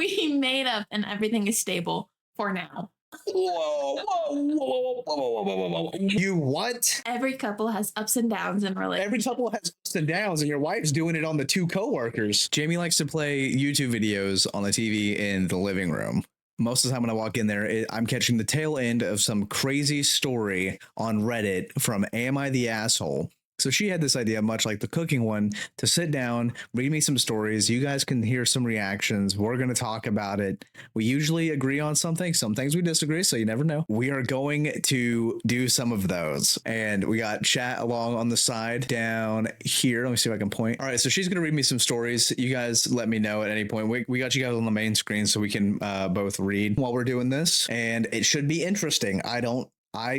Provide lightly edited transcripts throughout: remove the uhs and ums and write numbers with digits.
We made up and everything is stable for now. Whoa, whoa, whoa, whoa, whoa, whoa, whoa, whoa. You what? Every couple has ups and downs in relationships. Every couple has ups and downs, and your wife's doing it on the two coworkers. Jaymie likes to play YouTube videos on the TV in the living room. Most of the time when I walk in there, I'm catching the tail end of some crazy story on Reddit from Am I the Asshole? So she had this idea, much like the cooking one, to sit down, read me some stories. You guys can hear some reactions. We're going to talk about it. We usually agree on something. Some things we disagree, so you never know. We are going to do some of those. And we got chat along on the side down here. Let me see if I can point. All right, so she's going to read me some stories. You guys let me know at any point. We got you guys on the main screen so we can both read while we're doing this. And it should be interesting.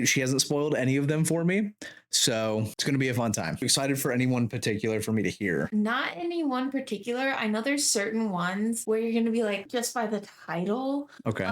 She hasn't spoiled any of them for me, so it's going to be a fun time. I'm excited for anyone particular for me to hear. Not any one particular. I know there's certain ones where you're going to be like, just by the title. Okay.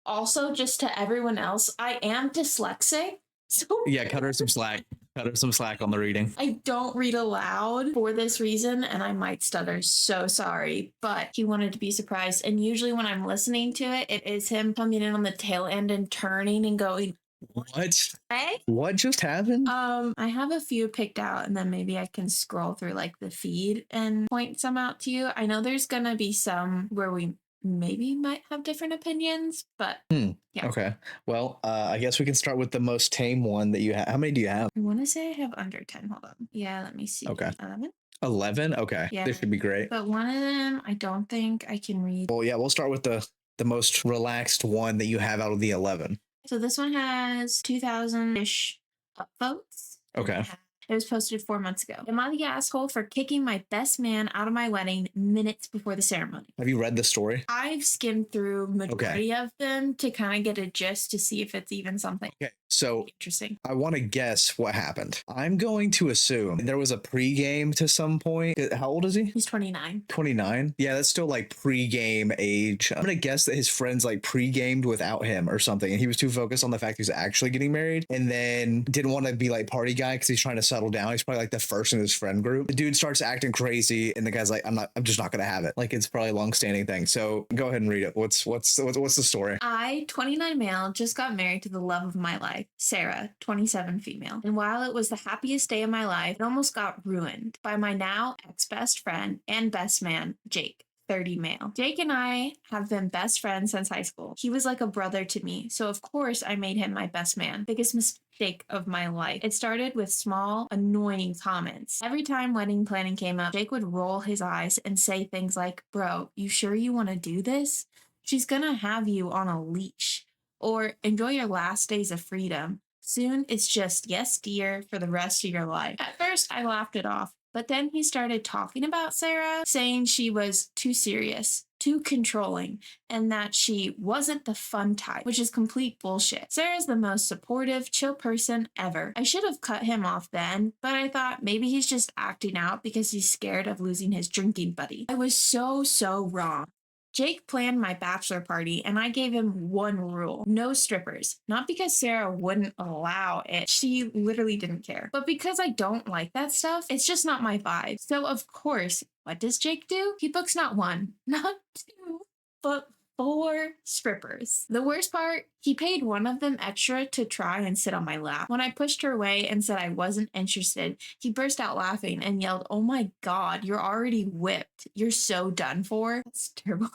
Also, just to everyone else, I am dyslexic. So yeah, cut her some slack. Cut her some slack on the reading. I don't read aloud for this reason, and I might stutter. So sorry, but he wanted to be surprised. And usually when I'm listening to it, it is him coming in on the tail end and turning and going, what? Hey? What just happened? I have a few picked out, and then maybe I can scroll through like the feed and point some out to you. I know there's gonna be some where we maybe might have different opinions, but yeah. Okay. Well, I guess we can start with the most tame one that you have. How many do you have? I want to say I have under 10. Hold on. Yeah, let me see. Okay. 11? 11? Okay. Yeah. This should be great. But one of them, I don't think I can read. Well, yeah, we'll start with the most relaxed one that you have out of the 11. So this one has 2,000-ish upvotes. Okay. It was posted 4 months ago. Am I the asshole for kicking my best man out of my wedding minutes before the ceremony? Have you read the story? I've skimmed through majority of them to kind of get a gist to see if it's even something. Okay. So interesting. I want to guess what happened. I'm going to assume there was a pregame to some point. How old is he? He's 29. 29? Yeah, that's still like pregame age. I'm going to guess that his friends like pregamed without him or something. And he was too focused on the fact he was actually getting married and then didn't want to be like party guy because he's trying to settle down. He's probably like the first in his friend group. The dude starts acting crazy and the guy's like, I'm just not going to have it. Like it's probably a long standing thing. So go ahead and read it. What's the story? I, 29 male, just got married to the love of my life, Sarah, 27 female. And while it was the happiest day of my life, it almost got ruined by my now ex-best friend and best man, Jake, 30 male. Jake and I have been best friends since high school. He was like a brother to me, so of course I made him my best man. Biggest mistake of my life. It started with small, annoying comments. Every time wedding planning came up, Jake would roll his eyes and say things like, bro, you sure you want to do this? She's gonna have you on a leash. Or enjoy your last days of freedom. Soon it's just yes, dear, for the rest of your life. At first, I laughed it off, but then he started talking about Sarah, saying she was too serious, too controlling, and that she wasn't the fun type, which is complete bullshit. Sarah's the most supportive, chill person ever. I should have cut him off then, but I thought maybe he's just acting out because he's scared of losing his drinking buddy. I was so wrong. Jake planned my bachelor party and I gave him one rule: no strippers. Not because Sarah wouldn't allow it, she literally didn't care, but because I don't like that stuff. It's just not my vibe. So of course, what does Jake do? He books not one, not two, but 4 strippers. The worst part, he paid one of them extra to try and sit on my lap. When I pushed her away and said I wasn't interested, he burst out laughing and yelled, oh my God, you're already whipped. You're so done for. That's terrible.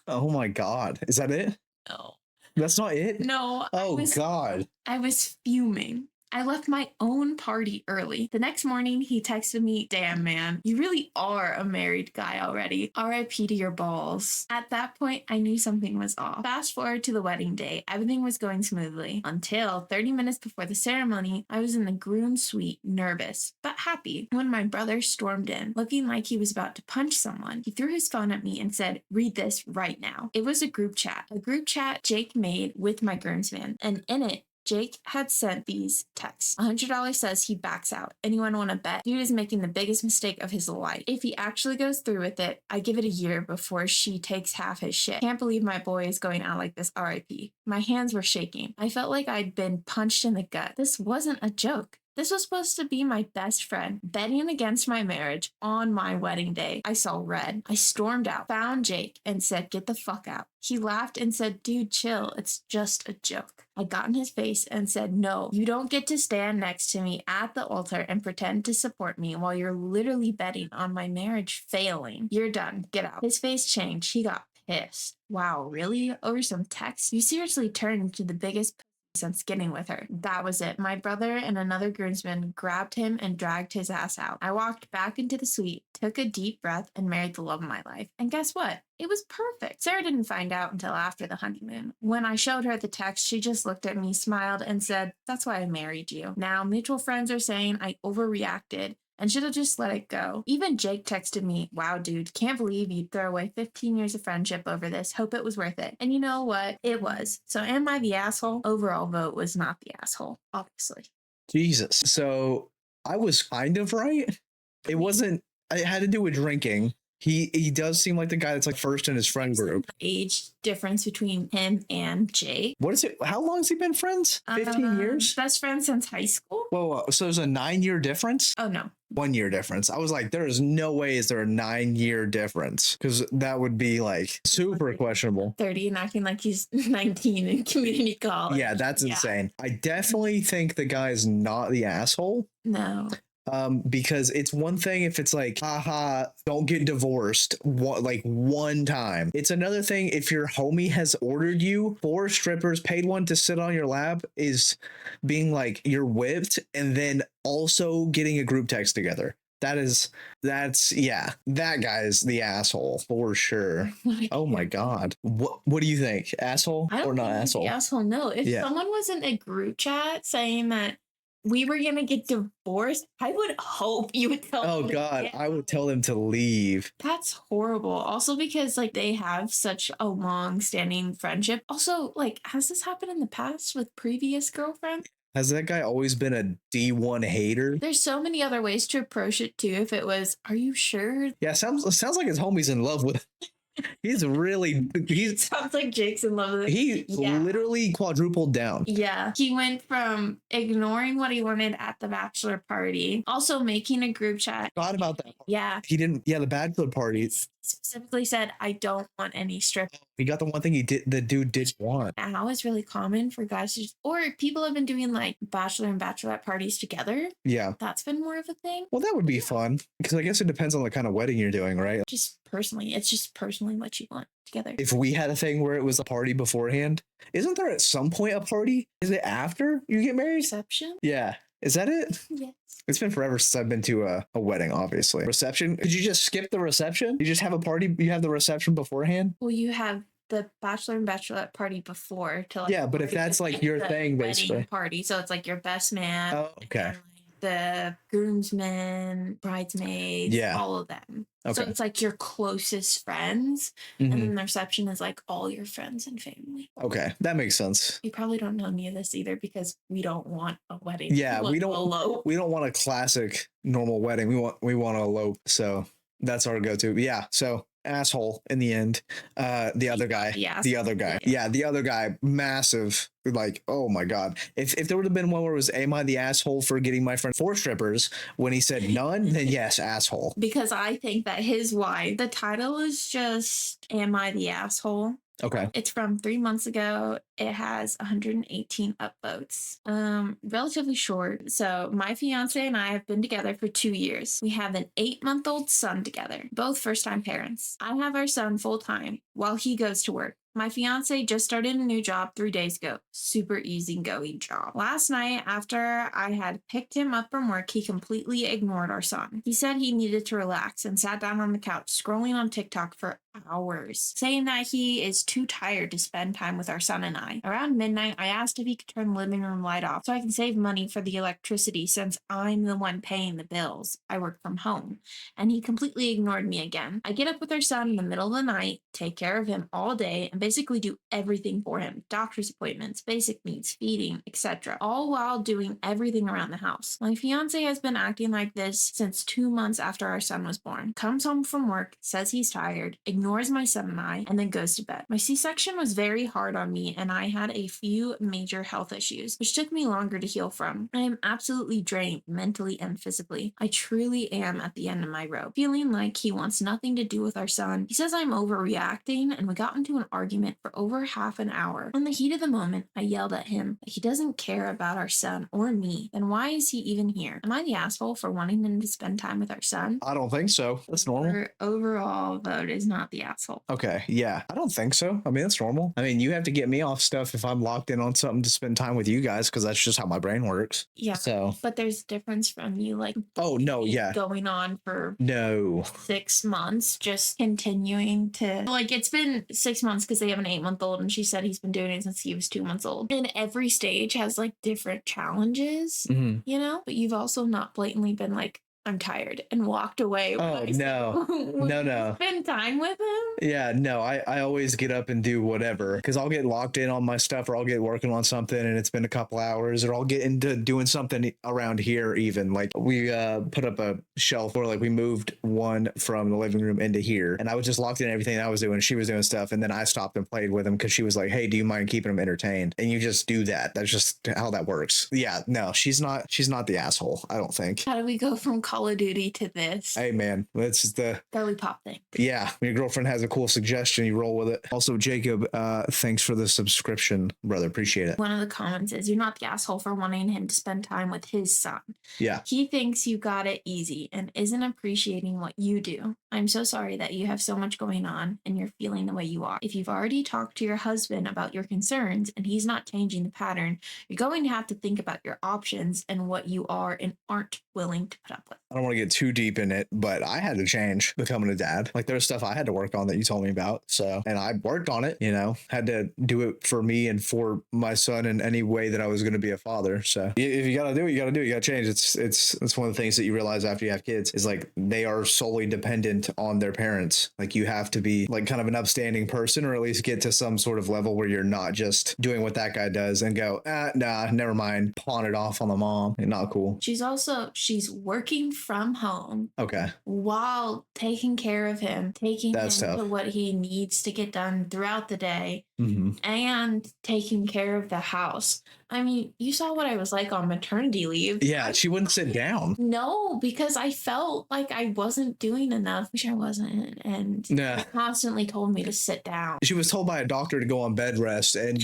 Oh my God. Is that it? No. That's not it? No. Oh God. I was fuming. I left my own party early. The next morning, he texted me, damn man, you really are a married guy already. RIP to your balls. At that point, I knew something was off. Fast forward to the wedding day. Everything was going smoothly until 30 minutes before the ceremony. I was in the groom's suite, nervous, but happy, when my brother stormed in, looking like he was about to punch someone. He threw his phone at me and said, read this right now. It was a group chat Jake made with my groomsman, and in it, Jake had sent these texts. $100 says he backs out. Anyone want to bet? Dude is making the biggest mistake of his life. If he actually goes through with it, I give it a year before she takes half his shit. Can't believe my boy is going out like this, RIP. My hands were shaking. I felt like I'd been punched in the gut. This wasn't a joke. This was supposed to be my best friend, betting against my marriage on my wedding day. I saw red. I stormed out, found Jake, and said, "Get the fuck out." He laughed and said, "Dude, chill. It's just a joke." I got in his face and said, "No, you don't get to stand next to me at the altar and pretend to support me while you're literally betting on my marriage failing. You're done. Get out." His face changed. He got pissed. "Wow, really? Over some text? You seriously turned into the biggest pussy since getting with her." That was it. My brother and another groomsman grabbed him and dragged his ass out. I walked back into the suite, took a deep breath, and married the love of my life. And guess what? It was perfect. Sarah didn't find out until after the honeymoon. When I showed her the text, she just looked at me, smiled, and said, "That's why I married you." Now, mutual friends are saying I overreacted and should have just let it go. Even Jake texted me, "Wow, dude, can't believe you'd throw away 15 years of friendship over this. Hope it was worth it." And you know what? It was. So am I the asshole? Overall vote was not the asshole, obviously. Jesus. So I was kind of right. It wasn't, it had to do with drinking. He does seem like the guy that's like first in his friend group. Age difference between him and Jake. What is it? How long has he been friends? 15 years? Best friends since high school? Whoa, so there's a 9-year difference? Oh, no. 1 year difference. I was like, there is no way is there a 9-year difference, because that would be like super questionable. 30 and acting like he's 19 in community college. Yeah, that's insane. I definitely think the guy is not the asshole. No. Because it's one thing if it's like, haha, don't get divorced one time. It's another thing if your homie has ordered you 4 strippers, paid one to sit on your lap, is being like you're whipped, and then also getting a group text together. That's that guy is the asshole for sure. Oh my God. What do you think? Asshole or not asshole? Asshole, no. If someone was in a group chat saying that we were gonna get divorced, I would hope you would tell them. Oh God, I would tell them to leave. That's horrible. Also because like they have such a long-standing friendship. Also, like, has this happened in the past with previous girlfriends? Has that guy always been a D1 hater? There's so many other ways to approach it too. If it was, "Are you sure?" Yeah, sounds like his homie's in love with him. He's Sounds like Jake's in love with it. He literally quadrupled down. Yeah. He went from ignoring what he wanted at the bachelor party, also making a group chat. Thought about that. Yeah. He didn't, the bachelor party. Specifically said, "I don't want any strip." He got the one thing the dude did want. Now it's really common for guys to or people have been doing like bachelor and bachelorette parties together. Yeah. That's been more of a thing. Well, that would be fun, because I guess it depends on the kind of wedding you're doing, right? It's just personally what you want together. If we had a thing where it was a party beforehand, isn't there at some point a party? Is it after you get married? Reception? Yeah. Is that it? Yes. It's been forever since I've been to a wedding, obviously. Reception? Could you just skip the reception? You just have a party, you have the reception beforehand? Well, you have the bachelor and bachelorette party before to like. Yeah, but if that's like your thing, basically. Party. So it's like your best man. Oh, okay. And, like, the groomsmen, bridesmaids, all of them. Okay. So it's like your closest friends, and then the reception is like all your friends and family. Okay, that makes sense. You probably don't know any of this either because we don't want a wedding. Yeah, we don't want a classic normal wedding. We want to elope. So that's our go-to. Yeah. So asshole in the end. The other guy. Yeah. The other guy. Yeah, the other guy. Massive. Like, oh my God. If there would have been one where it was, "Am I the asshole for getting my friend 4 strippers?" when he said none, then yes, asshole. Because I think that his wife, the title is just, "Am I the asshole?" Okay. It's from 3 months ago. It has 118 upvotes. Relatively short. So my fiance and I have been together for 2 years. We have an 8-month-old son together, both first-time parents. I have our son full-time while he goes to work. My fiance just started a new job 3 days ago. Super easygoing job. Last night, after I had picked him up from work, he completely ignored our son. He said he needed to relax and sat down on the couch scrolling on TikTok for hours, saying that he is too tired to spend time with our son and I. Around midnight, I asked if he could turn the living room light off so I can save money for the electricity since I'm the one paying the bills. I work from home. And he completely ignored me again. I get up with our son in the middle of the night, take care of him all day, and basically do everything for him. Doctor's appointments, basic needs, feeding, etc. All while doing everything around the house. My fiance has been acting like this since 2 months after our son was born. Comes home from work, says he's tired, ignores my son and I, and then goes to bed. My C-section was very hard on me, and I had a few major health issues, which took me longer to heal from. I am absolutely drained mentally and physically. I truly am at the end of my rope, feeling like he wants nothing to do with our son. He says I'm overreacting, and we got into an argument for over half an hour. In the heat of the moment, I yelled at him that he doesn't care about our son or me. Then why is he even here? Am I the asshole for wanting him to spend time with our son? I don't think so. That's normal. Your overall vote is not the asshole. Okay, yeah. I don't think so. I mean, that's normal. I mean, you have to get me off stuff if I'm locked in on something to spend time with you guys, because that's just how my brain works. Yeah. So, but there's a difference from you like oh no, yeah. going on for No. 6 months, just continuing to like it's been 6 months because they have an 8-month-old, and she said he's been doing it since he was 2 months old. And every stage has like different challenges, you know, but you've also not blatantly been like, I'm tired, and walked away. Oh, no. No. Spend time with him? Yeah, no, I always get up and do whatever, because I'll get locked in on my stuff, or I'll get working on something and it's been a couple hours, or I'll get into doing something around here even. Like we put up a shelf, or like we moved one from the living room into here, and I was just locked in everything I was doing. She was doing stuff, and then I stopped and played with him because she was like, hey, do you mind keeping him entertained? And you just do that. That's just how that works. Yeah, no, she's not the asshole, I don't think. How do we go from Call of Duty to this? Hey man, that's the belly pop thing. Yeah, when your girlfriend has a cool suggestion, you roll with it. Also, Jacob, thanks for the subscription, brother. Appreciate it. One of the comments is, you're not the asshole for wanting him to spend time with his son. Yeah. He thinks you got it easy and isn't appreciating what you do. I'm so sorry that you have so much going on and you're feeling the way you are. If you've already talked to your husband about your concerns and he's not changing the pattern, you're going to have to think about your options and what you are and aren't willing to put up with. I don't want to get too deep in it, but I had to change becoming a dad. Like there's stuff I had to work on that you told me about. So, and I worked on it, you know, had to do it for me and for my son in any way that I was going to be a father. So if you got to do it, you got to do it. You got to change. It's one of the things that you realize after you have kids is like they are solely dependent on their parents. Like you have to be like kind of an upstanding person, or at least get to some sort of level where you're not just doing what that guy does and go, nah, never mind, pawn it off on the mom. Not cool. She's working from home. Okay. While taking care of him, taking That's him tough. to what he needs to get done throughout the day, Mm-hmm. and taking care of the house. I mean, you saw what I was like on maternity leave. Yeah, she wouldn't sit down. No, because I felt like I wasn't doing enough, which I wasn't. And Nah. constantly told me to sit down. She was told by a doctor to go on bed rest and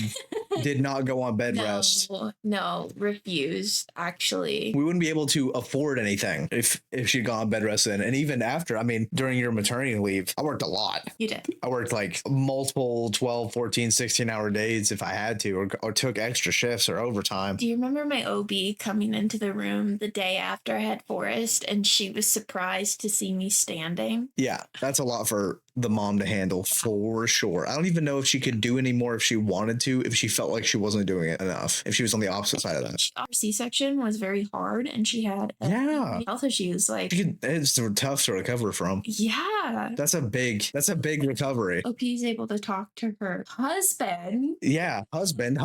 did not go on bed rest. No, refused, actually. We wouldn't be able to afford anything if she'd gone on bed rest then. And even after, I mean, during your maternity leave, I worked a lot. You did. I worked like multiple 12, 14, 16-hour days if I had to, or took extra shifts or overtime. Do you remember my OB coming into the room the day after I had Forrest, and she was surprised to see me standing? Yeah, that's a lot for the mom to handle for sure. I don't even know if she could do any more if she wanted to, if she felt like she wasn't doing it enough, if she was on the opposite side of that. Our C-section was very hard, and she had health issues. Like it's tough to recover from. Yeah, that's a big recovery. OP is able to talk to her husband. Yeah, husband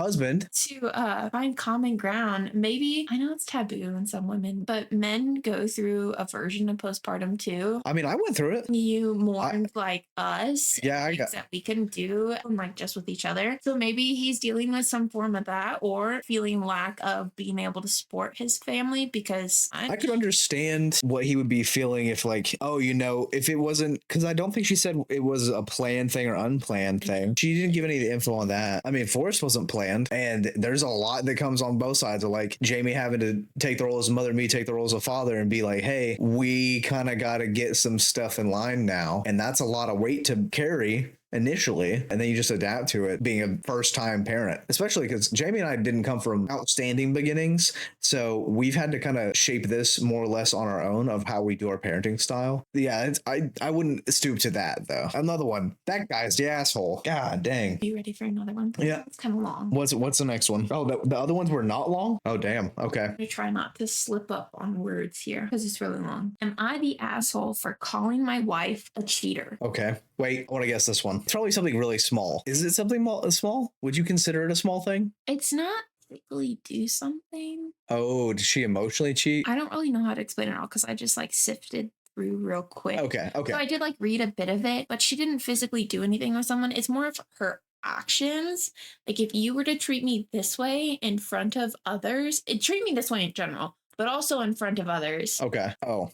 to find common ground. Maybe, I know it's taboo in some women, but men go through a version of postpartum too. I mean, I went through it. You mourned like us. Yeah, I got that we can do like just with each other. So maybe he's dealing with some form of that, or feeling lack of being able to support his family, because I could understand what he would be feeling if like, oh, you know, if it wasn't, because I don't think she said it was a planned thing or unplanned thing. She didn't give any info on that. I mean, Forrest wasn't planned, and there's a lot that comes on both sides of like Jaymie having to take the role as a mother, me take the role as a father, and be like, hey, we kind of got to get some stuff in line now. And that's a lot of weight to carry initially, and then you just adapt to it being a first-time parent, especially because Jaymie and I didn't come from outstanding beginnings, so we've had to kind of shape this more or less on our own of how we do our parenting style. Yeah, I wouldn't stoop to that though. Another one, that guy's the asshole. God dang. Are you ready for another one? Yeah, it's kind of long. What's the next one? Oh, the other ones were not long. Oh damn. Okay, I'm gonna try not to slip up on words here because it's really long. Am I the asshole for calling my wife a cheater? Okay, wait, I want to guess this one. It's probably something really small. Is it something small? Would you consider it a small thing? It's not physically do something. Oh, did she emotionally cheat? I don't really know how to explain it all because I just like sifted through real quick. Okay. So I did like read a bit of it, but she didn't physically do anything with someone. It's more of her actions. Like if you were to treat me this way in front of others, treat me this way in general, but also in front of others. Okay. Oh.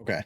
Okay.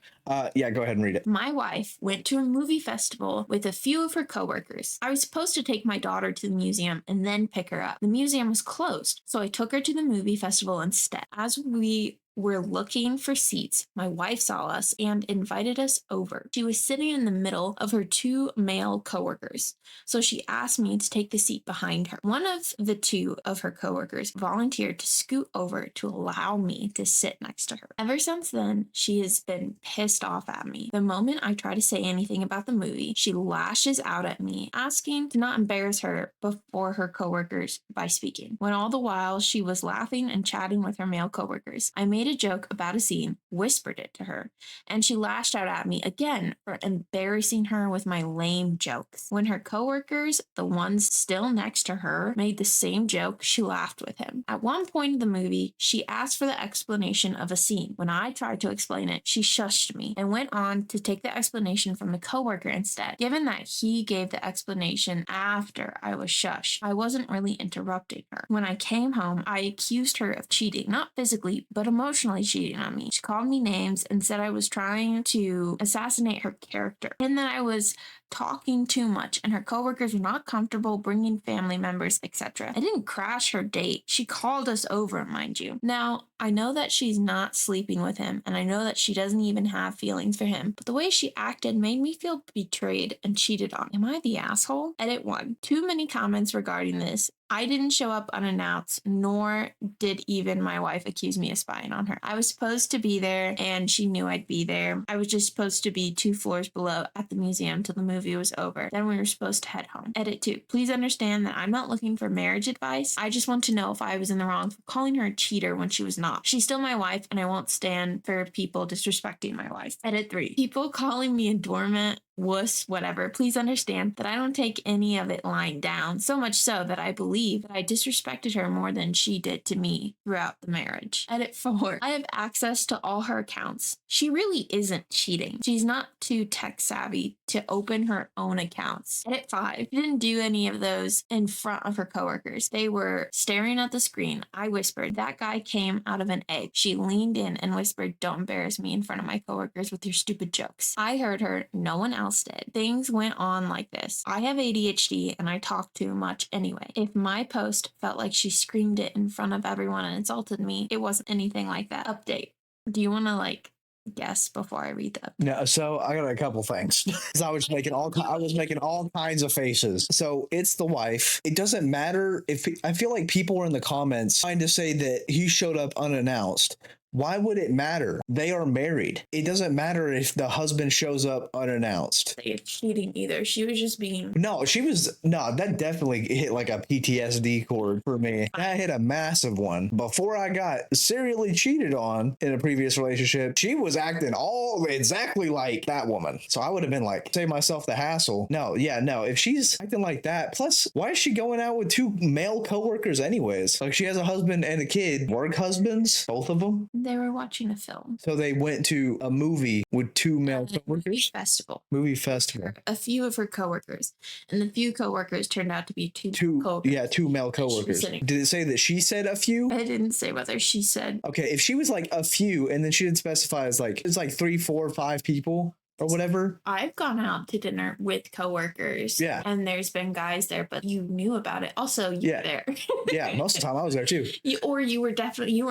Yeah, go ahead and read it. My wife went to a movie festival with a few of her coworkers. I was supposed to take my daughter to the museum and then pick her up. The museum was closed, so I took her to the movie festival instead. As we were looking for seats, my wife saw us and invited us over. She was sitting in the middle of her two male coworkers, so she asked me to take the seat behind her. One of the two of her coworkers volunteered to scoot over to allow me to sit next to her. Ever since then, she has been pissed off at me. The moment I try to say anything about the movie, she lashes out at me, asking to not embarrass her before her coworkers by speaking. When all the while she was laughing and chatting with her male coworkers, I made a joke about a scene, whispered it to her, and she lashed out at me again for embarrassing her with my lame jokes. When her coworkers, the ones still next to her, made the same joke, she laughed with him. At one point in the movie, she asked for the explanation of a scene. When I tried to explain it, she shushed me and went on to take the explanation from the coworker instead. Given that he gave the explanation after I was shushed, I wasn't really interrupting her. When I came home, I accused her of cheating, not physically, but emotionally cheating on me. She called me names and said I was trying to assassinate her character and that I was talking too much and her coworkers were not comfortable bringing family members, etc. I didn't crash her date. She called us over, mind you. Now, I know that she's not sleeping with him and I know that she doesn't even have feelings for him, but the way she acted made me feel betrayed and cheated on. Am I the asshole? Edit 1. Too many comments regarding this. I didn't show up unannounced, nor did even my wife accuse me of spying on her. I was supposed to be there and she knew I'd be there. I was just supposed to be 2 floors below at the museum till the movie was over. Then we were supposed to head home. Edit 2. Please understand that I'm not looking for marriage advice. I just want to know if I was in the wrong for calling her a cheater when she was not. She's still my wife and I won't stand for people disrespecting my wife. Edit 3. People calling me a doormat, wuss, whatever. Please understand that I don't take any of it lying down, so much so that I believe that I disrespected her more than she did to me throughout the marriage. Edit 4. I have access to all her accounts. She really isn't cheating. She's not too tech savvy to open her own accounts. Edit 5. She didn't do any of those in front of her coworkers. They were staring at the screen. I whispered, "That guy came out of an egg." She leaned in and whispered, "Don't embarrass me in front of my coworkers with your stupid jokes." I heard her. No one else did. Things went on like this. I have ADHD and I talk too much anyway. If my post felt like she screamed it in front of everyone and insulted me, it wasn't anything like that. Update. Do you want to guess before I read the update? No, so I got a couple things. 'Cause I was making all kinds of faces. So it's the wife. It doesn't matter if I feel like people are in the comments trying to say that he showed up unannounced. Why would it matter? They are married. It doesn't matter if the husband shows up unannounced. Say it's cheating either. She was just being. No, that definitely hit like a PTSD chord for me. That hit a massive one. Before I got serially cheated on in a previous relationship, she was acting all exactly like that woman. So I would have been like, save myself the hassle. No. If she's acting like that, plus why is she going out with 2 male coworkers anyways? Like she has a husband and a kid, work husbands, both of them. They were watching a film. So they went to a movie with 2 male Movie coworkers? festival. Movie festival. A few of her coworkers. And the few coworkers turned out to be 2 coworkers. Yeah, 2 male coworkers. Did it say that she said a few? I didn't say whether she said. Okay, if she was like a few and then she didn't specify as it's like 3, 4, 5 people or whatever. I've gone out to dinner with coworkers. Yeah. And there's been guys there, but you knew about it. Also, you were there. Yeah, most of the time I was there too. You were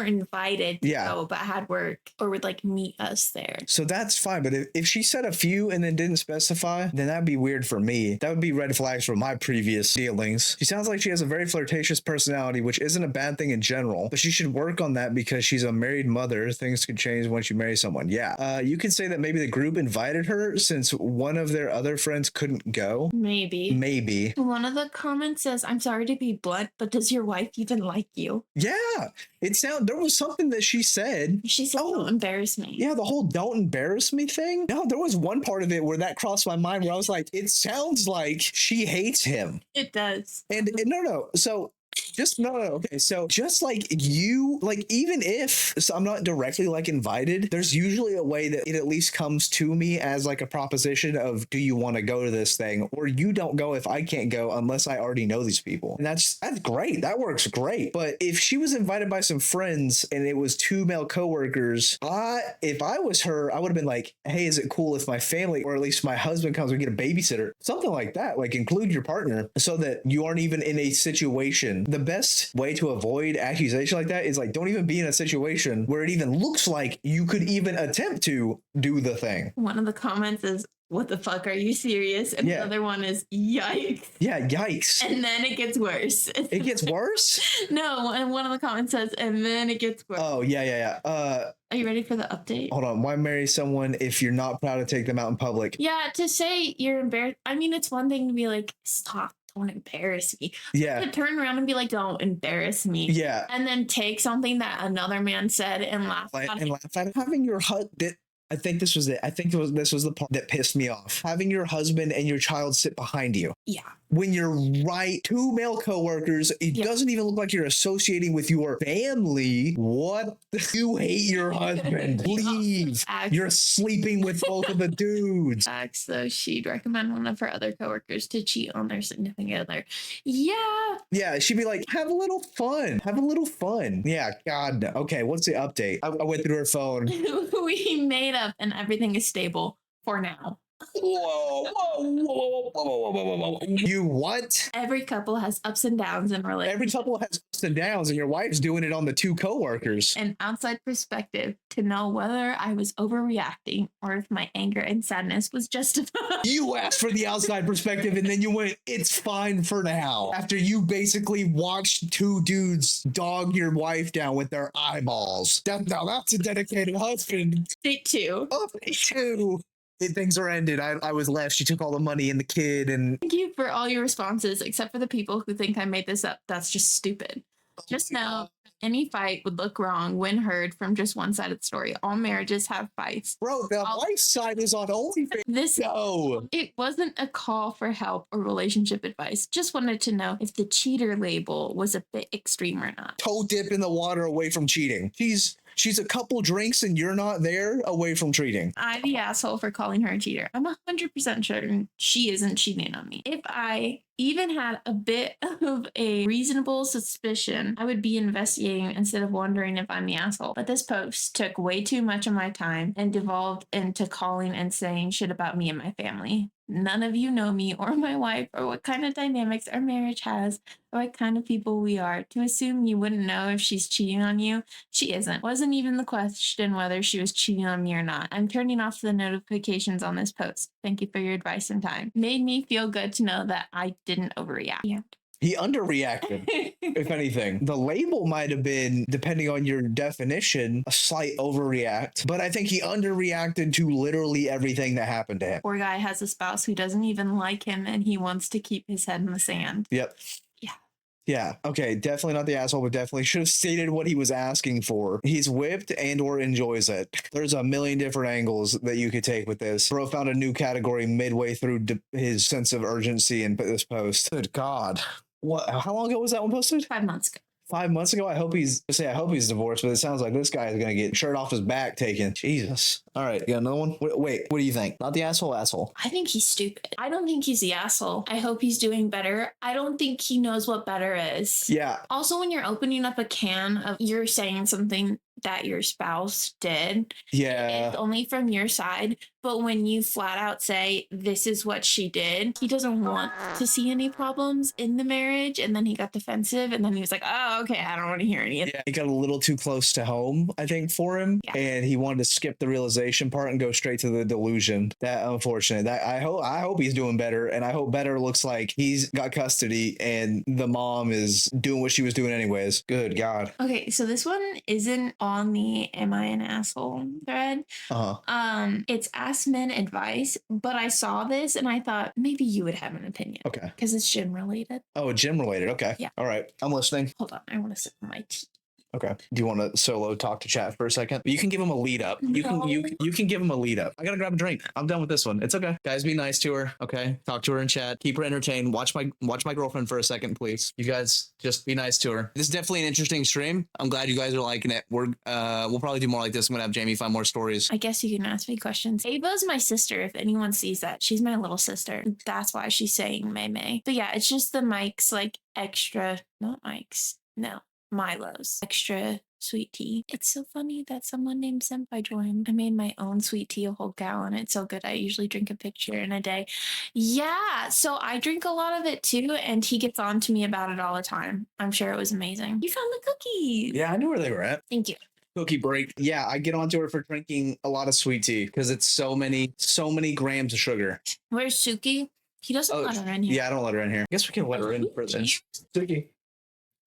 invited to go, but had work or would meet us there. So that's fine. But if she said a few and then didn't specify, then that'd be weird for me. That would be red flags for my previous dealings. She sounds like she has a very flirtatious personality, which isn't a bad thing in general, but she should work on that because she's a married mother. Things could change once you marry someone. Yeah. You could say that maybe the group invited her since one of their other friends couldn't go. Maybe. One of the comments says, "I'm sorry to be blunt, but does your wife even like you?" Yeah. There was something that she said. She said, "Don't embarrass me." Yeah, the whole "don't embarrass me" thing. No, there was one part of it where that crossed my mind where I was like, it sounds like she hates him. It does. And no. So Just no. Okay, so just like you, like even if so I'm not directly like invited, there's usually a way that it at least comes to me as like a proposition of, do you want to go to this thing, or you don't go if I can't go unless I already know these people, and that's great. That works great. But if she was invited by some friends and it was two male coworkers, if I was her, I would have been like, hey, is it cool if my family or at least my husband comes and get a babysitter, something like that. Like include your partner so that you aren't even in a situation. The best way to avoid accusation like that is like, don't even be in a situation where it even looks like you could even attempt to do the thing. One of the comments is, what the fuck, are you serious? And Yeah. the other one is, yikes. Yeah, yikes. And then it gets worse. It gets worse? No, and one of the comments says, and then it gets worse. Oh, yeah. Are you ready for the update? Hold on. Why marry someone if you're not proud to take them out in public? Yeah, to say you're embarrassed. I mean, it's one thing to be like, stop, don't embarrass me. Yeah. To turn around and be like, don't embarrass me. Yeah. And then take something that another man said and laugh at it. Laugh at it. Having your husband. I think this was it. I think this was the part that pissed me off. Having your husband and your child sit behind you. Yeah. When you're right, two male coworkers, it doesn't even look like you're associating with your family. What? You hate your husband. Leave. You're sleeping with both of the dudes. So she'd recommend one of her other coworkers to cheat on their significant other. Yeah. Yeah, she'd be like, have a little fun. Have a little fun. Yeah, God. No. Okay, what's the update? I went through her phone. We made up and everything is stable for now. Whoa. You what? Every couple has ups and downs in relationships. Every couple has ups and downs, and your wife's doing it on the two coworkers. An outside perspective to know whether I was overreacting or if my anger and sadness was justified. You asked for the outside perspective, and then you went, it's fine for now. After you basically watched two dudes dog your wife down with their eyeballs. Now that's a dedicated husband. Take two. Oh, me too. Things are ended. I was left. She took all the money and the kid. And thank you for all your responses, except for the people who think I made this up. That's just stupid. Just know any fight would look wrong when heard from just one side of the story. All marriages have fights. Bro, the wife's side is on OnlyFans. It wasn't a call for help or relationship advice. Just wanted to know if the cheater label was a bit extreme or not. Toe dip in the water away from cheating. She's a couple drinks and you're not there away from cheating. I'm the asshole for calling her a cheater. I'm 100% certain she isn't cheating on me. If I even had a bit of a reasonable suspicion, I would be investigating instead of wondering if I'm the asshole. But this post took way too much of my time and devolved into calling and saying shit about me and my family. None of you know me or my wife or what kind of dynamics our marriage has or what kind of people we are. To assume you wouldn't know if she's cheating on you, she isn't. Wasn't even the question whether she was cheating on me or not. I'm turning off the notifications on this post. Thank you for your advice and time. Made me feel good to know that I didn't overreact. Yeah. He underreacted, if anything. The label might have been, depending on your definition, a slight overreact. But I think he underreacted to literally everything that happened to him. Poor guy has a spouse who doesn't even like him and he wants to keep his head in the sand. Yep. Yeah. Okay. Definitely not the asshole, but definitely should have stated what he was asking for. He's whipped and or enjoys it. There's a million different angles that you could take with this. Bro found a new category midway through his sense of urgency and put this post. Good God. What? How long ago was that one posted? 5 months ago. 5 months ago. I hope he's divorced, but it sounds like this guy is gonna get shirt off his back taken. Jesus. All right, you got another one? Wait, what do you think? Not the asshole. I think he's stupid. I don't think he's the asshole. I hope he's doing better. I don't think he knows what better is. Yeah. Also, when you're opening up a can of you're saying something that your spouse did, it's only from your side. But when you flat out say, this is what she did, he doesn't want to see any problems in the marriage. And then he got defensive and then he was like, oh, okay, I don't want to hear any of that. It got a little too close to home, I think, for him. Yeah. And he wanted to skip the realization part and go straight to the delusion. That unfortunate. That I hope he's doing better. And I hope better looks like he's got custody and the mom is doing what she was doing anyways. Good God. Okay, so this one isn't on the Am I an Asshole thread. It's Ask Men Advice, but I saw this and I thought maybe you would have an opinion. Okay. Because it's gym related. Oh, gym related. Okay. Yeah. All right. I'm listening. Hold on. I want to sip my tea. Okay. Do you want to solo talk to chat for a second? You can give him a lead up. You can give him a lead up. I gotta grab a drink. I'm done with this one. It's okay. Guys, be nice to her. Okay. Talk to her in chat. Keep her entertained. Watch my girlfriend for a second, please. You guys just be nice to her. This is definitely an interesting stream. I'm glad you guys are liking it. We'll probably do more like this. I'm gonna have Jaymie find more stories. I guess you can ask me questions. Ava's my sister, if anyone sees that. She's my little sister. That's why she's saying May. But yeah, it's just the Mike's like extra, not Mike's, no, Milo's extra sweet tea. It's so funny that someone named Senpai joined. I made my own sweet tea, a whole gallon. It's so good. I usually drink a picture in a day. Yeah, so I drink a lot of it too, and he gets on to me about it all the time. I'm sure it was amazing. You found the cookies. Yeah, I knew where they were at. Thank you. Cookie break. Yeah, I get onto her for drinking a lot of sweet tea because it's so many grams of sugar. Where's Suki? He doesn't let her in here. Yeah, I don't let her in here. I guess we can let her in for this. Suki.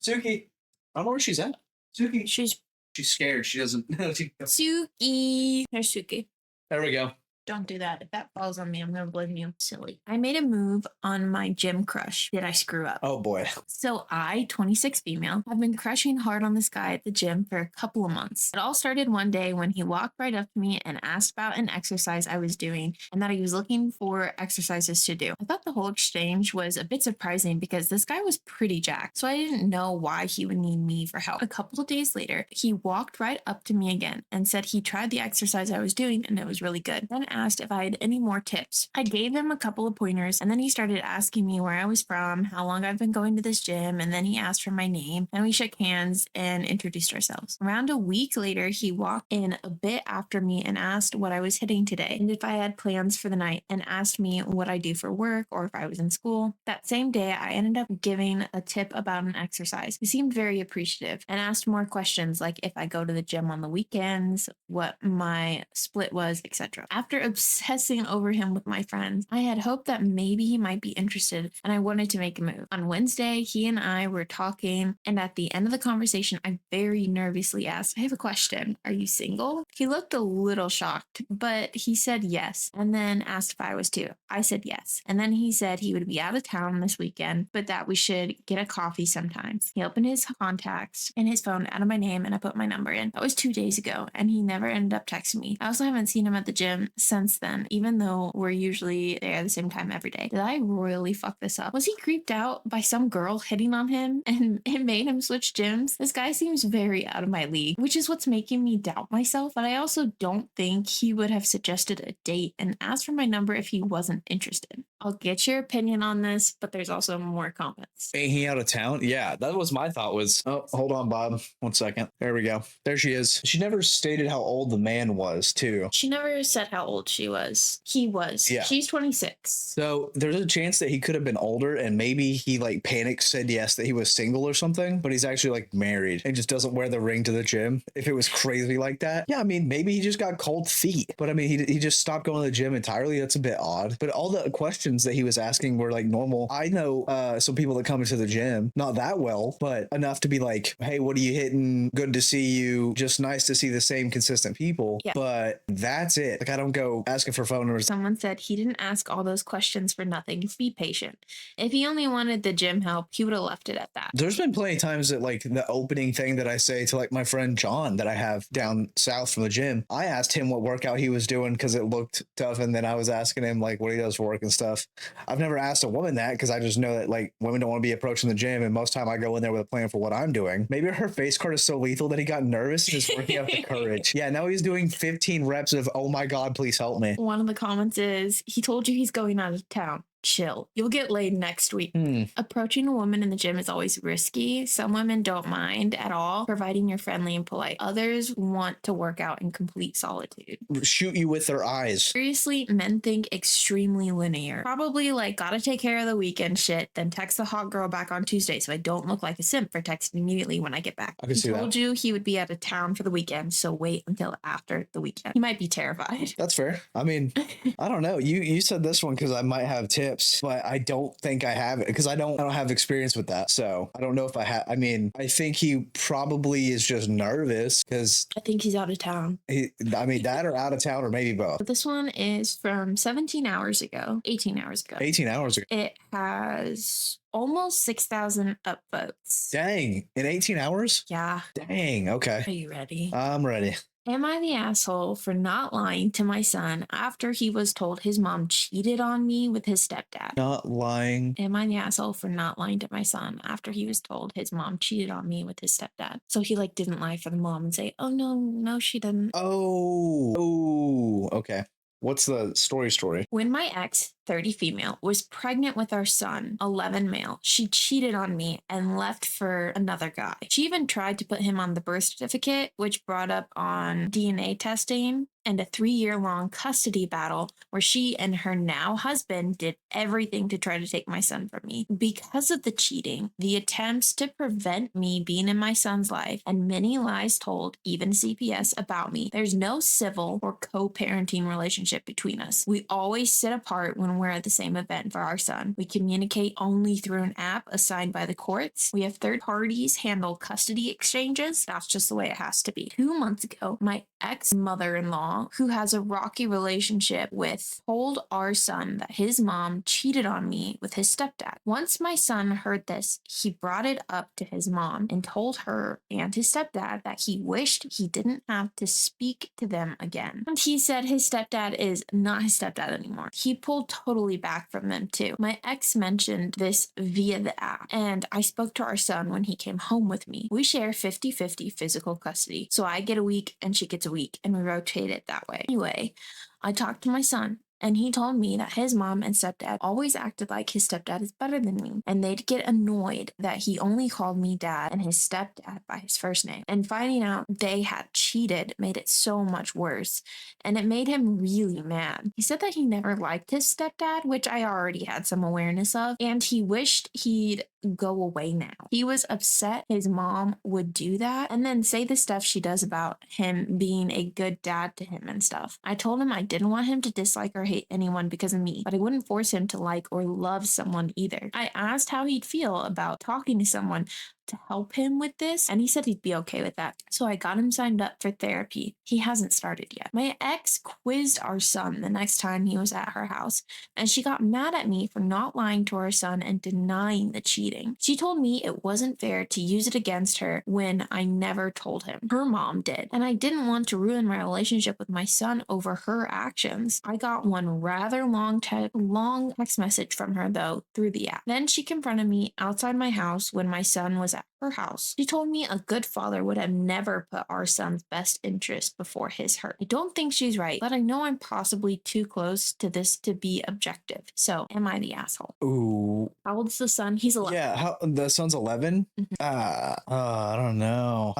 I don't know where she's at. Suki. She's scared. She doesn't know. Suki. There's Suki. There we go. Don't do that. If that falls on me, I'm going to blame you. Silly. I made a move on my gym crush. Did I screw up? Oh boy. So I, 26 female, have been crushing hard on this guy at the gym for a couple of months. It all started one day when he walked right up to me and asked about an exercise I was doing and that he was looking for exercises to do. I thought the whole exchange was a bit surprising because this guy was pretty jacked, so I didn't know why he would need me for help. A couple of days later, he walked right up to me again and said he tried the exercise I was doing and it was really good. Then asked if I had any more tips. I gave him a couple of pointers and then he started asking me where I was from, how long I've been going to this gym, and then he asked for my name and we shook hands and introduced ourselves. Around a week later, he walked in a bit after me and asked what I was hitting today and if I had plans for the night and asked me what I do for work or if I was in school. That same day, I ended up giving a tip about an exercise. He seemed very appreciative and asked more questions like if I go to the gym on the weekends, what my split was, etc. After obsessing over him with my friends, I had hoped that maybe he might be interested and I wanted to make a move. On Wednesday, he and I were talking and at the end of the conversation, I very nervously asked, I have a question. Are you single? He looked a little shocked, but he said yes and then asked if I was too. I said yes. And then he said he would be out of town this weekend, but that we should get a coffee sometimes. He opened his contacts in his phone out of my name and I put my number in. That was 2 days ago and he never ended up texting me. I also haven't seen him at the gym since then, even though we're usually there at the same time every day. Did I royally fuck this up? Was he creeped out by some girl hitting on him and it made him switch gyms? This guy seems very out of my league, which is what's making me doubt myself, but I also don't think he would have suggested a date and asked for my number if he wasn't interested. I'll get your opinion on this, but there's also more comments. Ain't he out of town? Yeah, that was my thought was, oh, hold on, Bob. 1 second. There we go. There she is. She never stated how old the man was, too. She never said how old she was. He was. Yeah. She's 26. So there's a chance that he could have been older and maybe he like panicked, said yes, that he was single or something, but he's actually like married and just doesn't wear the ring to the gym. If it was crazy like that, yeah, I mean, maybe he just got cold feet, but I mean, he just stopped going to the gym entirely. That's a bit odd, but all the questions that he was asking were like normal. I know some people that come into the gym, not that well, but enough to be like, hey, what are you hitting? Good to see you. Just nice to see the same consistent people. Yeah. But that's it. Like, I don't go asking for phone numbers. Someone said he didn't ask all those questions for nothing. Be patient. If he only wanted the gym help, he would have left it at that. There's been plenty of times that like the opening thing that I say to like my friend John that I have down south from the gym, I asked him what workout he was doing because it looked tough. And then I was asking him like what he does for work and stuff. I've never asked a woman that because I just know that like women don't want to be approaching the gym. And most time I go in there with a plan for what I'm doing. Maybe her face card is so lethal that he got nervous and is working up the courage. Yeah, now he's doing 15 reps of, oh my God, please help me. One of the comments is, he told you he's going out of town. Chill. You'll get laid next week. Approaching a woman in the gym is always risky. Some women don't mind at all, providing you're friendly and polite. Others want to work out in complete solitude. Shoot you with their eyes. Seriously, men think extremely linear. Probably like, gotta take care of the weekend shit, then text the hot girl back on Tuesday so I don't look like a simp for texting immediately when I get back. I can see that. He told you he would be out of town for the weekend, so wait until after the weekend. He might be terrified. That's fair. I mean, I don't know. You said this one because I might have tips. relationships, but I don't think I have it because I don't have experience with that. So I don't know if I have. I mean, I think he probably is just nervous because I think he's out of town. that or out of town or maybe both. This one is from 17 hours ago, 18 hours ago. 18 hours ago. It has almost 6,000 upvotes. Dang, in 18 hours? Yeah. Dang, okay. Are you ready? I'm ready. Am I the asshole for not lying to my son after he was told his mom cheated on me with his stepdad? Not lying. Am I the asshole for not lying to my son after he was told his mom cheated on me with his stepdad? So he like didn't lie for the mom and say, oh no, she didn't. Oh, okay. What's the story? When my ex, 30 female, was pregnant with our son, 11 male, she cheated on me and left for another guy. She even tried to put him on the birth certificate, which brought up on DNA testing and a 3-year-long custody battle where she and her now husband did everything to try to take my son from me. Because of the cheating, the attempts to prevent me being in my son's life, and many lies told, even CPS, about me, there's no civil or co-parenting relationship between us. We always sit apart when we're at the same event for our son. We communicate only through an app assigned by the courts. We have third parties handle custody exchanges. That's just the way it has to be. 2 months ago, my ex-mother-in-law, who has a rocky relationship with, told our son that his mom cheated on me with his stepdad. Once my son heard this, he brought it up to his mom and told her and his stepdad that he wished he didn't have to speak to them again. And he said his stepdad is not his stepdad anymore. He pulled totally back from them too. My ex mentioned this via the app, and I spoke to our son when he came home with me. We share 50-50 physical custody, so I get a week and she gets a week, and we rotate it that way. Anyway, I talked to my son, and he told me that his mom and stepdad always acted like his stepdad is better than me, and they'd get annoyed that he only called me dad and his stepdad by his first name. And finding out they had cheated made it so much worse, and it made him really mad. He said that he never liked his stepdad, which I already had some awareness of, and he wished he'd go away now. He was upset his mom would do that and then say the stuff she does about him being a good dad to him and stuff. I told him I didn't want him to dislike or hate anyone because of me, but I wouldn't force him to like or love someone either. I asked how he'd feel about talking to someone to help him with this, and he said he'd be okay with that. So I got him signed up for therapy. He hasn't started yet. My ex quizzed our son the next time he was at her house, and she got mad at me for not lying to our son and denying the cheating. She told me it wasn't fair to use it against her when I never told him. Her mom did, and I didn't want to ruin my relationship with my son over her actions. I got one rather long text message from her though through the app. Then she confronted me outside my house when my son was at her house. She told me a good father would have never put our son's best interest before his hurt. I don't think she's right, but I know I'm possibly too close to this to be objective. So, am I the asshole? Ooh. How old's the son? He's 11. Yeah, the son's 11? I don't know.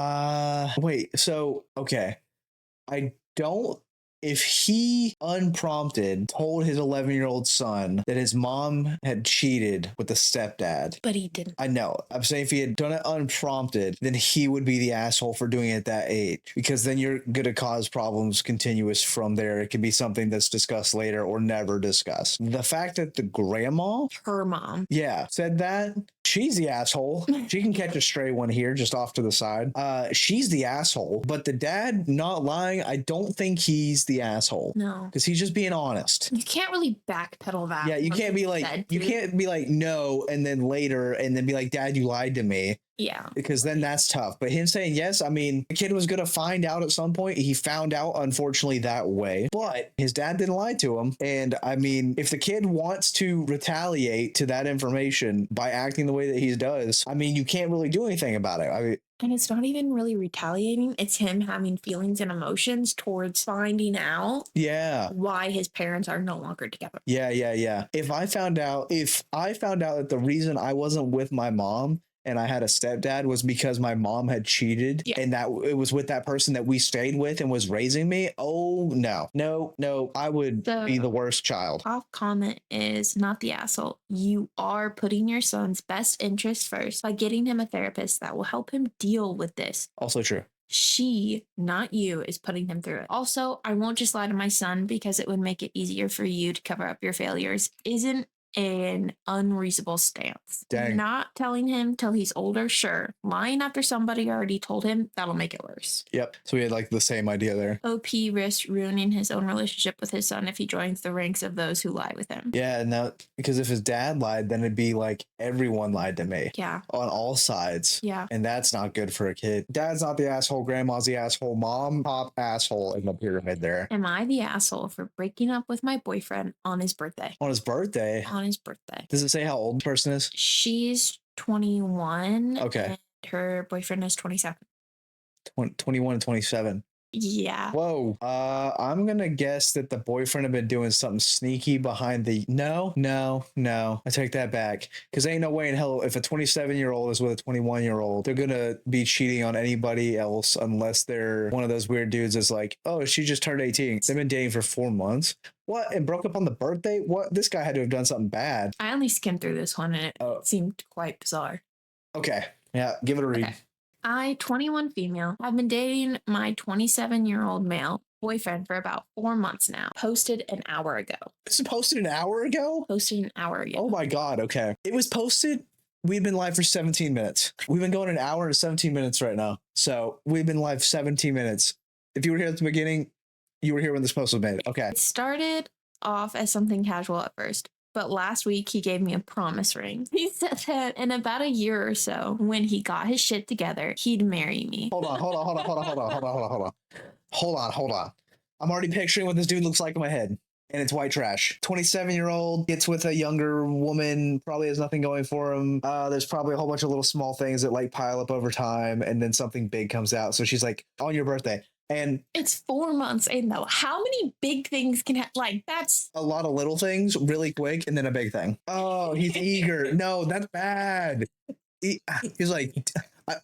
Wait, so, okay. I don't, if he unprompted told his 11-year-old son that his mom had cheated with the stepdad. But he didn't. I know. I'm saying if he had done it unprompted, then he would be the asshole for doing it at that age, because then you're going to cause problems continuous from there. It can be something that's discussed later or never discussed. The fact that the grandma, Her mom, yeah, said that, she's the asshole. She can catch a stray one here just off to the side. She's the asshole. But the dad not lying, I don't think he's the asshole. No. Because he's just being honest. You can't really backpedal that. Yeah, you can't be like, no, and then later, and then be like, Dad, you lied to me. Yeah. Because then that's tough. But him saying yes, I mean, the kid was going to find out at some point. He found out, unfortunately, that way. But his dad didn't lie to him. And I mean, if the kid wants to retaliate to that information by acting the way that he does, I mean, you can't really do anything about it. I mean, and it's not even really retaliating. It's him having feelings and emotions towards finding out why his parents are no longer together. Yeah. If I found out that the reason I wasn't with my mom and I had a stepdad was because my mom had cheated and that it was with that person that we stayed with and was raising me. Oh, no, I would be the worst child. Top comment is not the asshole. You are putting your son's best interest first by getting him a therapist that will help him deal with this. Also true. She, not you, is putting him through it. Also, I won't just lie to my son because it would make it easier for you to cover up your failures. Isn't an unreasonable stance. Dang. Not telling him till he's older, sure. Lying after somebody already told him, that'll make it worse. Yep. So we had like the same idea there. OP risks ruining his own relationship with his son if he joins the ranks of those who lie with him. Yeah, no, because if his dad lied, then it'd be like everyone lied to me. Yeah. On all sides. Yeah. And that's not good for a kid. Dad's not the asshole, grandma's the asshole, mom, pop, asshole in the pyramid there. Am I the asshole for breaking up with my boyfriend on his birthday? On his birthday? On his birthday. Does it say how old the person is? She's 21. Okay. And her boyfriend is 27. 21 and 27. Yeah. Whoa. I'm gonna guess that the boyfriend had been doing something sneaky behind the. No. I take that back. Because ain't no way in hell if a 27-year-old is with a 21-year-old, they're gonna be cheating on anybody else unless they're one of those weird dudes that's like, oh, she just turned 18. They've been dating for 4 months. What? And broke up on the birthday? What? This guy had to have done something bad. I only skimmed through this one and it seemed quite bizarre. Okay. Yeah, give it a read. Okay. I, 21 female, have been dating my 27-year-old male boyfriend for about 4 months now. Posted an hour ago. This was posted an hour ago? Posted an hour ago. Oh my God. Okay. It was posted. We've been live for 17 minutes. We've been going an hour and 17 minutes right now. So we've been live 17 minutes. If you were here at the beginning, you were here when this post was made. Okay. It started off as something casual at first. But last week, he gave me a promise ring. He said that in about a year or so, when he got his shit together, he'd marry me. Hold on. I'm already picturing what this dude looks like in my head. And it's white trash. 27-year-old gets with a younger woman, probably has nothing going for him. There's probably a whole bunch of little small things that like pile up over time. And then something big comes out. So she's like, on your birthday. And it's 4 months in though. How many big things can that's a lot of little things really quick and then a big thing. Oh, he's eager. No, that's bad. He's like,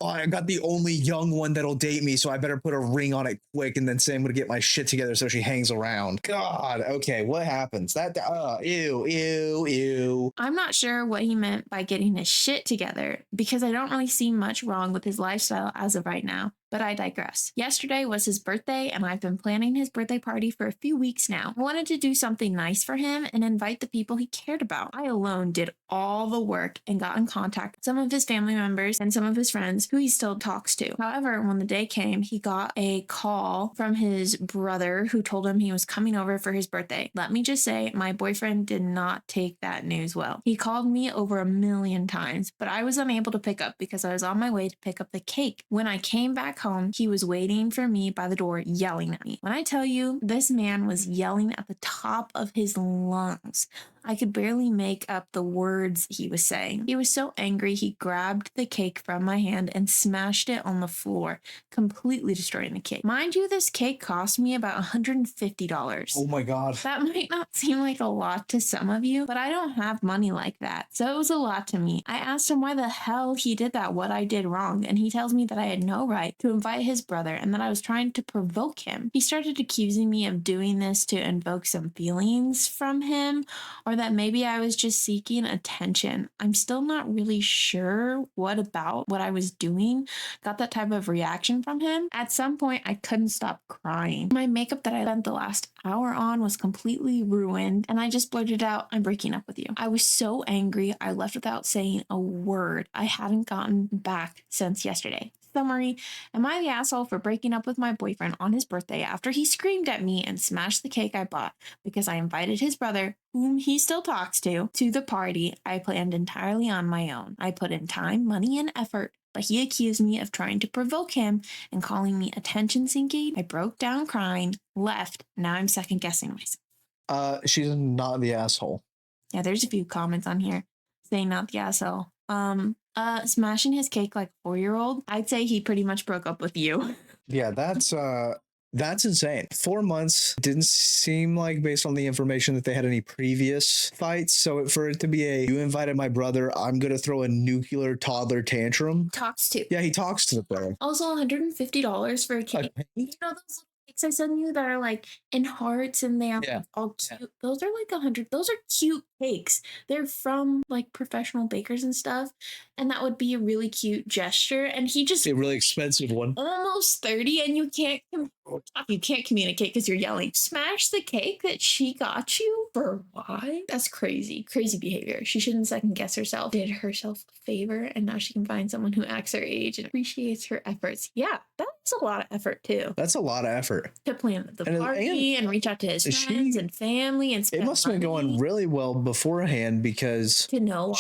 I got the only young one that'll date me, so I better put a ring on it quick and then say I'm gonna get my shit together so she hangs around. God, okay, what happens? That ew. I'm not sure what he meant by getting his shit together because I don't really see much wrong with his lifestyle as of right now. But I digress. Yesterday was his birthday, and I've been planning his birthday party for a few weeks now. I wanted to do something nice for him and invite the people he cared about. I alone did all the work and got in contact with some of his family members and some of his friends who he still talks to. However, when the day came, he got a call from his brother who told him he was coming over for his birthday. Let me just say, my boyfriend did not take that news well. He called me over 1 million times, but I was unable to pick up because I was on my way to pick up the cake. When I came back home, he was waiting for me by the door yelling at me. When I tell you, this man was yelling at the top of his lungs. I could barely make up the words he was saying. He was so angry, he grabbed the cake from my hand and smashed it on the floor, completely destroying the cake. Mind you, this cake cost me about $150. Oh my God. That might not seem like a lot to some of you, but I don't have money like that, so it was a lot to me. I asked him why the hell he did that, what I did wrong, and he tells me that I had no right to invite his brother and that I was trying to provoke him. He started accusing me of doing this to invoke some feelings from him, or that maybe I was just seeking attention. I'm still not really sure what about what I was doing got that type of reaction from him. At some point, I couldn't stop crying. My makeup that I spent the last hour on was completely ruined, and I just blurted out, "I'm breaking up with you." I was so angry, I left without saying a word. I hadn't gotten back since yesterday. Summary, am I the asshole for breaking up with my boyfriend on his birthday after he screamed at me and smashed the cake I bought because I invited his brother, whom he still talks to the party I planned entirely on my own? I put in time, money, and effort, but he accused me of trying to provoke him and calling me attention seeking. I broke down crying, left. Now I'm second guessing myself. She's not the asshole. Yeah, there's a few comments on here saying not the asshole. Smashing his cake like a 4-year-old. I'd say he pretty much broke up with you. Yeah, that's insane. 4 months didn't seem like, based on the information, that they had any previous fights. So for it to be you invited my brother, I'm gonna throw a nuclear toddler tantrum. Talks to. Yeah, he talks to the brother. Also, $150 for a cake. You know those little cakes I send you that are like in hearts and they're all cute. Yeah. Those are like 100. Those are cute cakes. They're from like professional bakers and stuff, and that would be a really cute gesture. And he just a really expensive one. Almost 30, and you can't communicate because you're yelling. Smash the cake that she got you. For why? That's crazy. Crazy behavior. She shouldn't second guess herself. Did herself a favor, and now she can find someone who acts her age and appreciates her efforts. Yeah, that's a lot of effort too. That's a lot of effort. To plan the And- party and reach out to his friends and family and spend It must have been going money really well beforehand because to know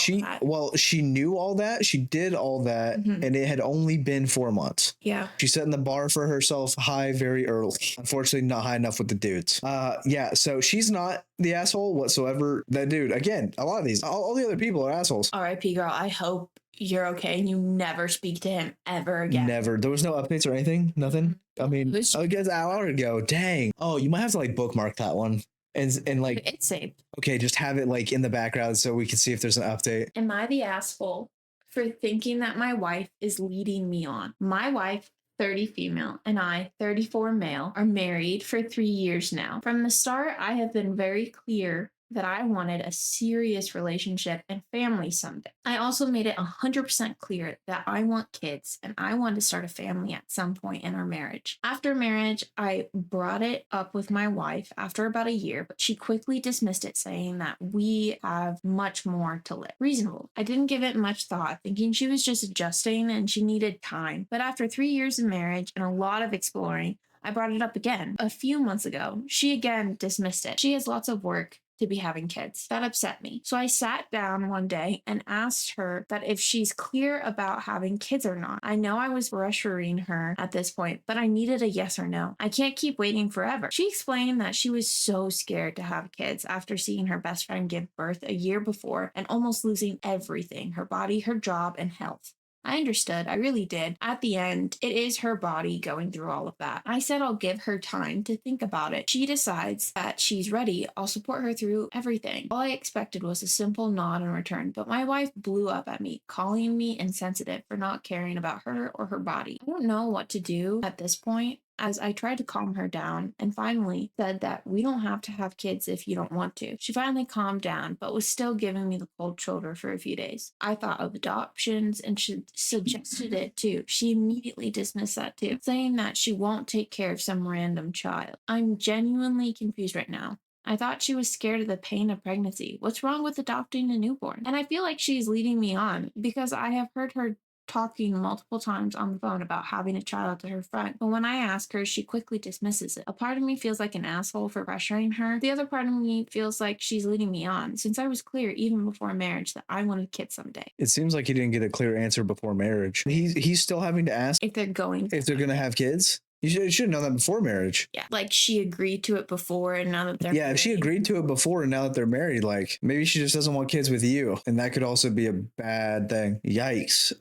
all that. she knew all that. She did all that, Mhm. and it had only been 4 months. Yeah. She's setting the bar for herself high very early. Unfortunately, not high enough with the dudes. Yeah, so she's not the asshole whatsoever. That dude, again, a lot of these, all the other people are assholes. R.I.P. girl. I hope you're okay and you never speak to him ever again. Never. There was no updates or anything. Nothing. I mean, I guess an hour ago. Dang. Oh, you might have to like bookmark that one and like It's saved. okay, just have it like in the background so we can see if there's an update. Am I the asshole for thinking that my wife is leading me on? My wife, 30 female, and I, 34 male, are married for 3 years now. From the start, I have been very clear that I wanted a serious relationship and family someday. I also made it 100% clear that I want kids and I want to start a family at some point in our marriage. After marriage, I brought it up with my wife after about a year, but she quickly dismissed it, saying that we have much more to live. Reasonable. I didn't give it much thought, thinking she was just adjusting and she needed time. But after 3 years of marriage and a lot of exploring, I brought it up again a few months ago. She again dismissed it. She has lots of work to be having kids. That upset me. So I sat down one day and asked her that if she's clear about having kids or not. I know I was pressuring her at this point, but I needed a yes or no. I can't keep waiting forever. She explained that she was so scared to have kids after seeing her best friend give birth a year before and almost losing everything, her body, her job, and health. I understood. I really did. At the end, it is her body going through all of that. I said I'll give her time to think about it. She decides that she's ready. I'll support her through everything. All I expected was a simple nod in return, but my wife blew up at me, calling me insensitive for not caring about her or her body. I don't know what to do at this point, as I tried to calm her down and finally said that we don't have to have kids if you don't want to. She finally calmed down, but was still giving me the cold shoulder for a few days. I thought of adoptions and she suggested it too. She immediately dismissed that too, saying that she won't take care of some random child. I'm genuinely confused right now. I thought she was scared of the pain of pregnancy. What's wrong with adopting a newborn? And I feel like she's leading me on because I have heard her talking multiple times on the phone about having a child to her friend. But when I ask her, she quickly dismisses it. A part of me feels like an asshole for pressuring her. The other part of me feels like she's leading me on, since I was clear even before marriage that I wanted kids someday. It seems like he didn't get a clear answer before marriage. He's still having to ask If they're going to have kids. You should know that before marriage. Yeah, like she agreed to it before, and now that they're if she agreed to it before and now that they're married, like maybe she just doesn't want kids with you, and that could also be a bad thing. Yikes.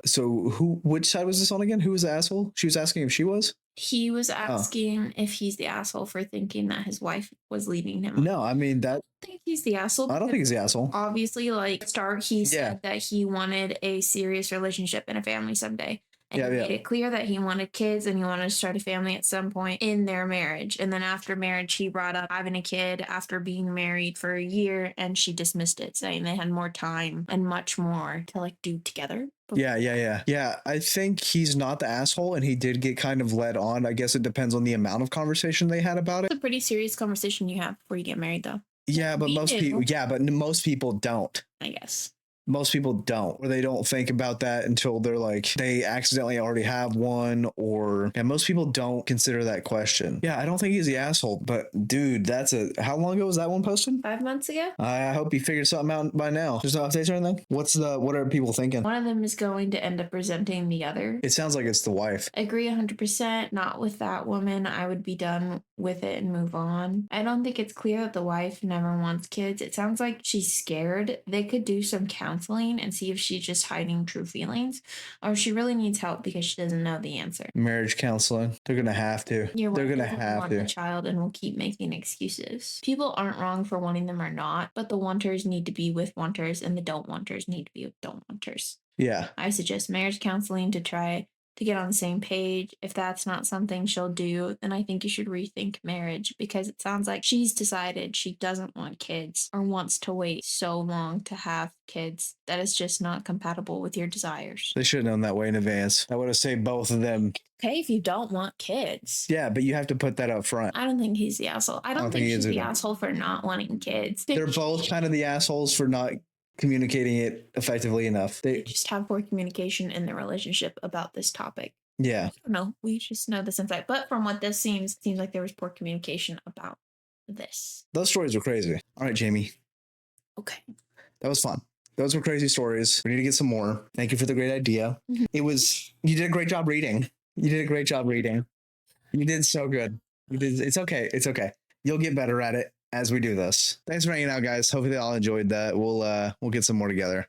So which side was this on again? Who was the asshole? She was asking if she was. He was asking if he's the asshole for thinking that his wife was leading him on. No, I mean that. I don't think he's the asshole. I don't think he's the asshole. Obviously, like start, he said that he wanted a serious relationship and a family someday. And he made it clear that he wanted kids and he wanted to start a family at some point in their marriage. And then after marriage, he brought up having a kid after being married for a year, and she dismissed it, saying they had more time and much more to like do together. Yeah. I think he's not the asshole, and he did get kind of led on. I guess it depends on the amount of conversation they had about it. It's a pretty serious conversation you have before you get married, though. Yeah, but most people don't. I guess. Most people don't, or they don't think about that until they're like, they accidentally already have one, or most people don't consider that question. Yeah, I don't think he's the asshole, but dude, how long ago was that one posted? 5 months ago? I hope he figured something out by now. There's no updates or anything? What are people thinking? One of them is going to end up resenting the other. It sounds like it's the wife. I agree 100%. Not with that woman. I would be done with it and move on. I don't think it's clear that the wife never wants kids. It sounds like she's scared. They could do some counseling and see if she's just hiding true feelings or if she really needs help because she doesn't know the answer. Marriage counseling. They're going to have to. They're going to have to. Want a child and will keep making excuses. People aren't wrong for wanting them or not, but the wanters need to be with wanters and the don't wanters need to be with don't wanters. Yeah. I suggest marriage counseling to try to get on the same page. If that's not something she'll do, then I think you should rethink marriage, because it sounds like she's decided she doesn't want kids or wants to wait so long to have kids that it's just not compatible with your desires. They should have known that way in advance. I would have saved both of them. Okay, if you don't want kids. Yeah, but you have to put that up front. I don't think he's the asshole. I don't think he she's is the either. asshole for not wanting kids. They're both kind of the assholes for not communicating it effectively enough. They just have poor communication in their relationship about this topic. Yeah. I don't know. We just know this insight. But from what this seems like there was poor communication about this. Those stories were crazy. All right, Jaymie. Okay. That was fun. Those were crazy stories. We need to get some more. Thank you for the great idea. Mhm. You did a great job reading. You did so good. It's okay. It's okay. You'll get better at it as we do this. Thanks for hanging out, guys. Hopefully they all enjoyed that. We'll get some more together.